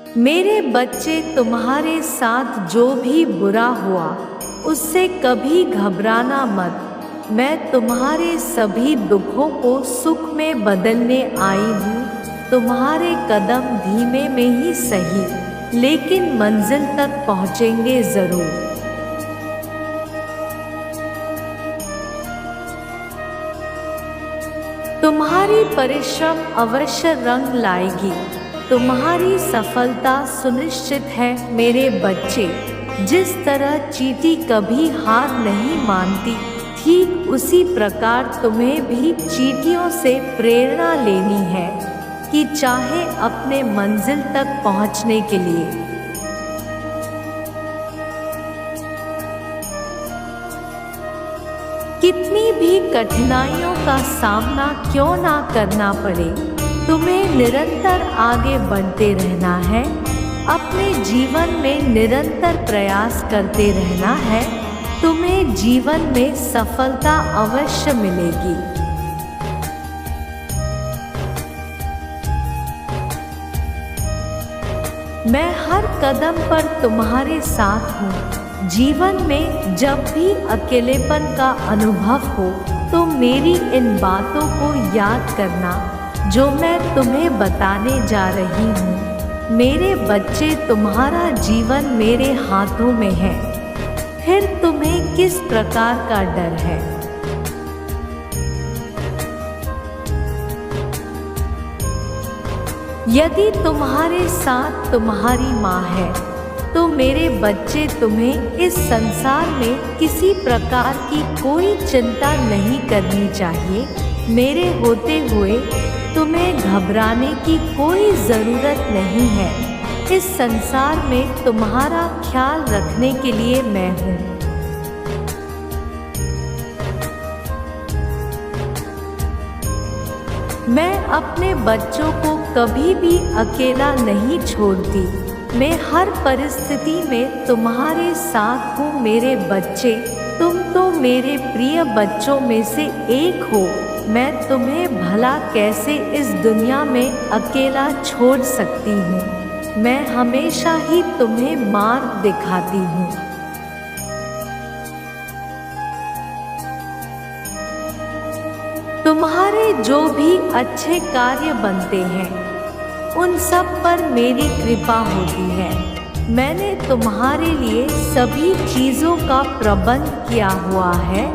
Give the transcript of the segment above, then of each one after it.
मेरे बच्चे, तुम्हारे साथ जो भी बुरा हुआ उससे कभी घबराना मत। मैं तुम्हारे सभी दुखों को सुख में बदलने आई हूँ। तुम्हारे कदम धीमे में ही सही, लेकिन मंजिल तक पहुँचेंगे ज़रूर। तुम्हारी परिश्रम अवश्य रंग लाएगी। तुम्हारी सफलता सुनिश्चित है मेरे बच्चे। जिस तरह चींटी कभी हार नहीं मानती, ठीक उसी प्रकार तुम्हें भी चींटियों से प्रेरणा लेनी है कि चाहे अपने मंजिल तक पहुंचने के लिए कितनी भी कठिनाइयों का सामना क्यों ना करना पड़े, तुम्हें निरंतर आगे बढ़ते रहना है। अपने जीवन में निरंतर प्रयास करते रहना है। तुम्हें जीवन में सफलता अवश्य मिलेगी। मैं हर कदम पर तुम्हारे साथ हूँ। जीवन में जब भी अकेलेपन का अनुभव हो तो मेरी इन बातों को याद करना जो मैं तुम्हें बताने जा रही हूँ। मेरे बच्चे, तुम्हारा जीवन मेरे हाथों में है, फिर तुम्हें किस प्रकार का डर है? यदि तुम्हारे साथ तुम्हारी माँ है तो मेरे बच्चे, तुम्हें इस संसार में किसी प्रकार की कोई चिंता नहीं करनी चाहिए। मेरे होते हुए तुम्हें घबराने की कोई ज़रूरत नहीं है। इस संसार में तुम्हारा ख्याल रखने के लिए मैं हूँ। मैं अपने बच्चों को कभी भी अकेला नहीं छोड़ती। मैं हर परिस्थिति में तुम्हारे साथ हूँ मेरे बच्चे। तुम तो मेरे प्रिय बच्चों में से एक हो। मैं तुम्हें भला कैसे इस दुनिया में अकेला छोड़ सकती हूँ। मैं हमेशा ही तुम्हें मार्ग दिखाती हूँ। तुम्हारे जो भी अच्छे कार्य बनते हैं उन सब पर मेरी कृपा होती है। मैंने तुम्हारे लिए सभी चीज़ों का प्रबंध किया हुआ है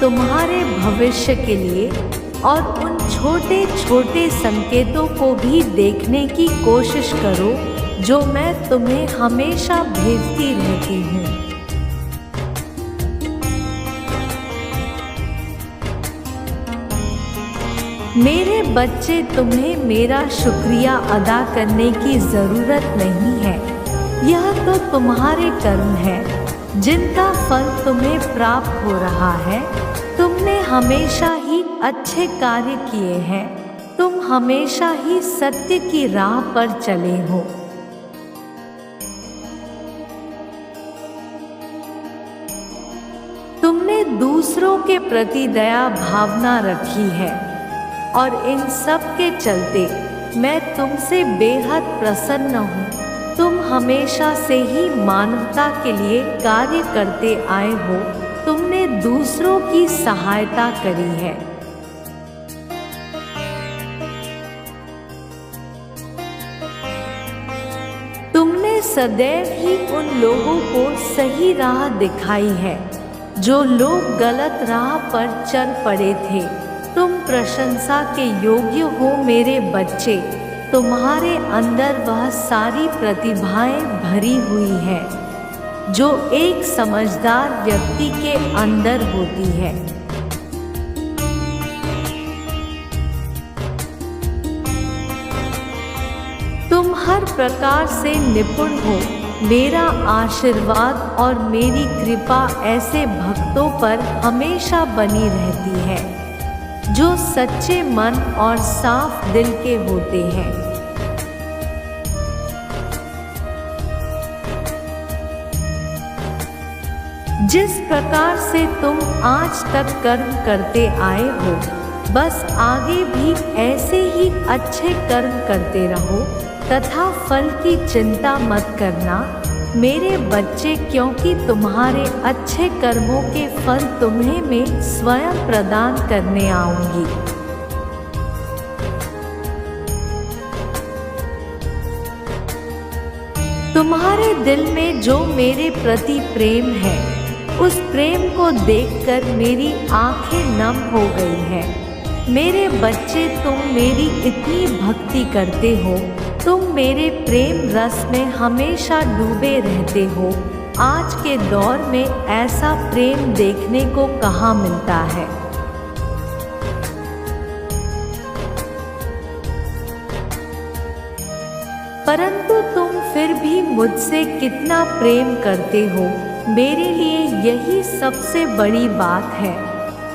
तुम्हारे भविष्य के लिए, और उन छोटे छोटे संकेतों को भी देखने की कोशिश करो जो मैं तुम्हें हमेशा भेजती रहती हूँ। मेरे बच्चे, तुम्हें मेरा शुक्रिया अदा करने की ज़रूरत नहीं है। यह तो तुम्हारे कर्म है जिनका फल तुम्हें प्राप्त हो रहा है। तुमने हमेशा ही अच्छे कार्य किए हैं। तुम हमेशा ही सत्य की राह पर चले हो। तुमने दूसरों के प्रति दया भावना रखी है, और इन सब के चलते मैं तुमसे बेहद प्रसन्न हूँ। तुम हमेशा से ही मानवता के लिए कार्य करते आए हो। तुमने दूसरों की सहायता करी है। तुमने सदैव ही उन लोगों को सही राह दिखाई है जो लोग गलत राह पर चल पड़े थे। तुम प्रशंसा के योग्य हो मेरे बच्चे। तुम्हारे अंदर वह सारी प्रतिभाएं भरी हुई है जो एक समझदार व्यक्ति के अंदर होती है। तुम हर प्रकार से निपुण हो। मेरा आशीर्वाद और मेरी कृपा ऐसे भक्तों पर हमेशा बनी रहती है जो सच्चे मन और साफ दिल के होते हैं। जिस प्रकार से तुम आज तक कर्म करते आए हो, बस आगे भी ऐसे ही अच्छे कर्म करते रहो तथा फल की चिंता मत करना मेरे बच्चे, क्योंकि तुम्हारे अच्छे कर्मों के फल तुम्हें मैं स्वयं प्रदान करने आऊंगी। तुम्हारे दिल में जो मेरे प्रति प्रेम है, उस प्रेम को देखकर मेरी आंखें नम हो गई है। मेरे बच्चे, तुम मेरी इतनी भक्ति करते हो, तुम मेरे प्रेम रस में हमेशा डूबे रहते हो। आज के दौर में ऐसा प्रेम देखने को कहाँ मिलता है। परंतु तुम फिर भी मुझसे कितना प्रेम करते हो, मेरे लिए यही सबसे बड़ी बात है।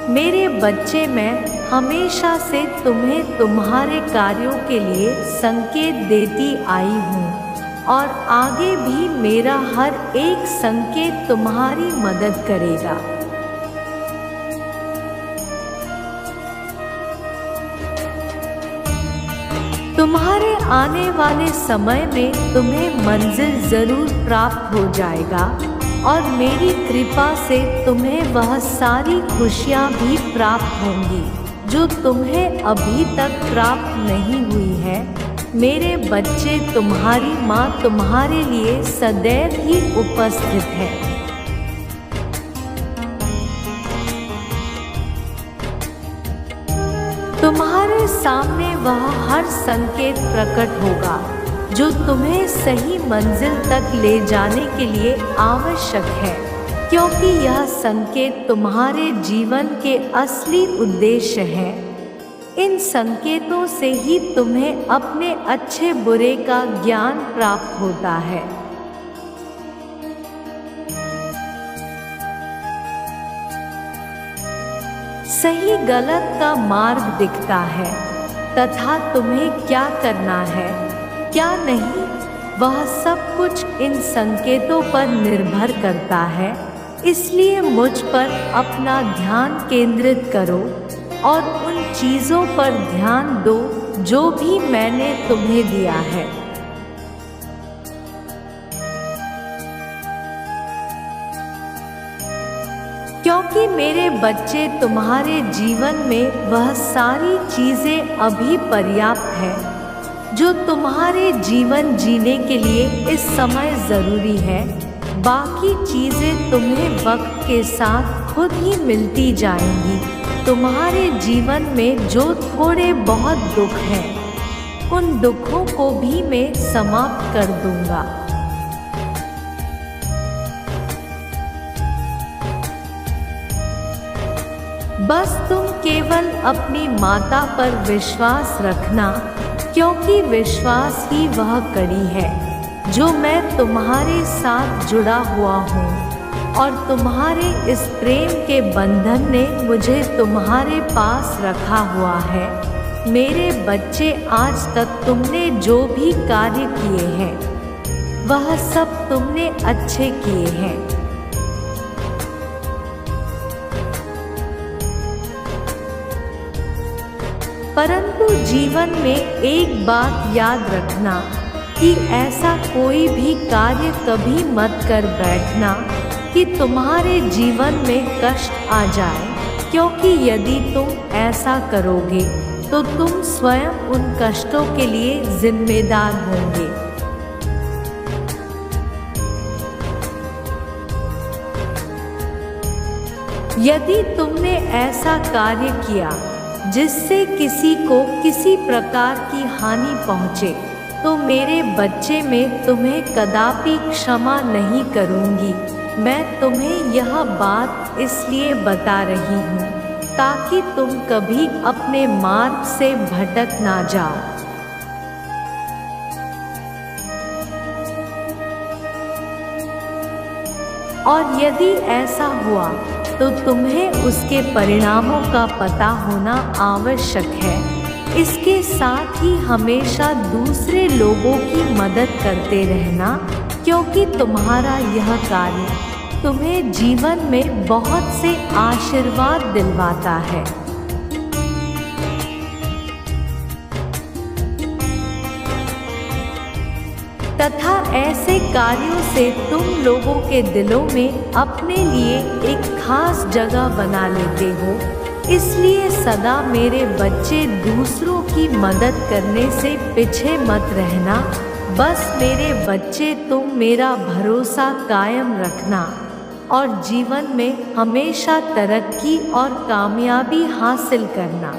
मेरे बच्चे, मैं हमेशा से तुम्हें तुम्हारे कार्यों के लिए संकेत देती आई हूँ और आगे भी मेरा हर एक संकेत तुम्हारी मदद करेगा। तुम्हारे आने वाले समय में तुम्हें मंजिल जरूर प्राप्त हो जाएगा और मेरी कृपा से तुम्हें वह सारी खुशियाँ भी प्राप्त होंगी जो तुम्हें अभी तक प्राप्त नहीं हुई है। मेरे बच्चे, तुम्हारी माँ तुम्हारे लिए सदैव ही उपस्थित है। तुम्हारे सामने वह हर संकेत प्रकट होगा जो तुम्हें सही मंजिल तक ले जाने के लिए आवश्यक है, क्योंकि यह संकेत तुम्हारे जीवन के असली उद्देश्य है। इन संकेतों से ही तुम्हें अपने अच्छे बुरे का ज्ञान प्राप्त होता है। सही गलत का मार्ग दिखता है तथा तुम्हें क्या करना है क्या नहीं, वह सब कुछ इन संकेतों पर निर्भर करता है। इसलिए मुझ पर अपना ध्यान केंद्रित करो और उन चीज़ों पर ध्यान दो जो भी मैंने तुम्हें दिया है। क्योंकि मेरे बच्चे, तुम्हारे जीवन में वह सारी चीज़ें अभी पर्याप्त है जो तुम्हारे जीवन जीने के लिए इस समय ज़रूरी है। बाकी चीज़ें तुम्हें वक्त के साथ खुद ही मिलती जाएंगी। तुम्हारे जीवन में जो थोड़े बहुत दुख हैं, उन दुखों को भी मैं समाप्त कर दूंगा। बस तुम केवल अपनी माता पर विश्वास रखना, क्योंकि विश्वास ही वह कड़ी है जो मैं तुम्हारे साथ जुड़ा हुआ हूँ और तुम्हारे इस प्रेम के बंधन ने मुझे तुम्हारे पास रखा हुआ है। मेरे बच्चे, आज तक तुमने जो भी कार्य किए हैं वह सब तुमने अच्छे किए हैं। परंतु जीवन में एक बात याद रखना कि ऐसा कोई भी कार्य कभी मत कर बैठना कि तुम्हारे जीवन में कष्ट आ जाए, क्योंकि यदि तुम ऐसा करोगे तो तुम स्वयं उन कष्टों के लिए जिम्मेदार होंगे। यदि तुमने ऐसा कार्य किया जिससे किसी को किसी प्रकार की हानि पहुँचे, तो मेरे बच्चे, मैं तुम्हें कदापि क्षमा नहीं करूँगी। मैं तुम्हें यह बात इसलिए बता रही हूँ ताकि तुम कभी अपने मार्ग से भटक ना जाओ। और यदि ऐसा हुआ तो तुम्हें उसके परिणामों का पता होना आवश्यक है। इसके साथ ही हमेशा दूसरे लोगों की मदद करते रहना, क्योंकि तुम्हारा यह कार्य तुम्हें जीवन में बहुत से आशीर्वाद दिलवाता है। तथा ऐसे कार्यों से तुम लोगों के दिलों में अपने लिए एक खास जगह बना लेते हो। इसलिए सदा मेरे बच्चे दूसरों की मदद करने से पीछे मत रहना। बस मेरे बच्चे तुम मेरा भरोसा कायम रखना और जीवन में हमेशा तरक्की और कामयाबी हासिल करना।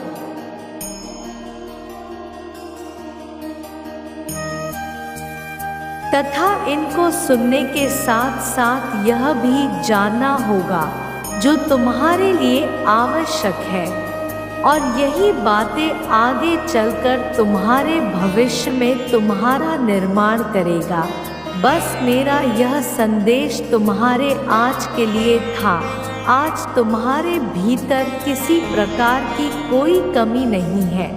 तथा इनको सुनने के साथ साथ यह भी जानना होगा जो तुम्हारे लिए आवश्यक है, और यही बातें आगे चलकर तुम्हारे भविष्य में तुम्हारा निर्माण करेगा। बस मेरा यह संदेश तुम्हारे आज के लिए था। आज तुम्हारे भीतर किसी प्रकार की कोई कमी नहीं है।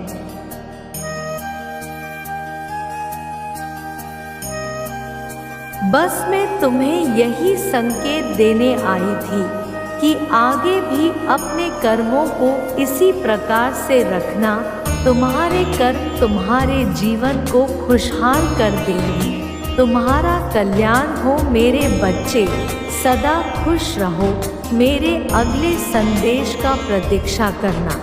बस मैं तुम्हें यही संकेत देने आई थी कि आगे भी अपने कर्मों को इसी प्रकार से रखना। तुम्हारे कर्म तुम्हारे जीवन को खुशहाल कर देंगे। तुम्हारा कल्याण हो मेरे बच्चे, सदा खुश रहो। मेरे अगले संदेश का प्रतीक्षा करना।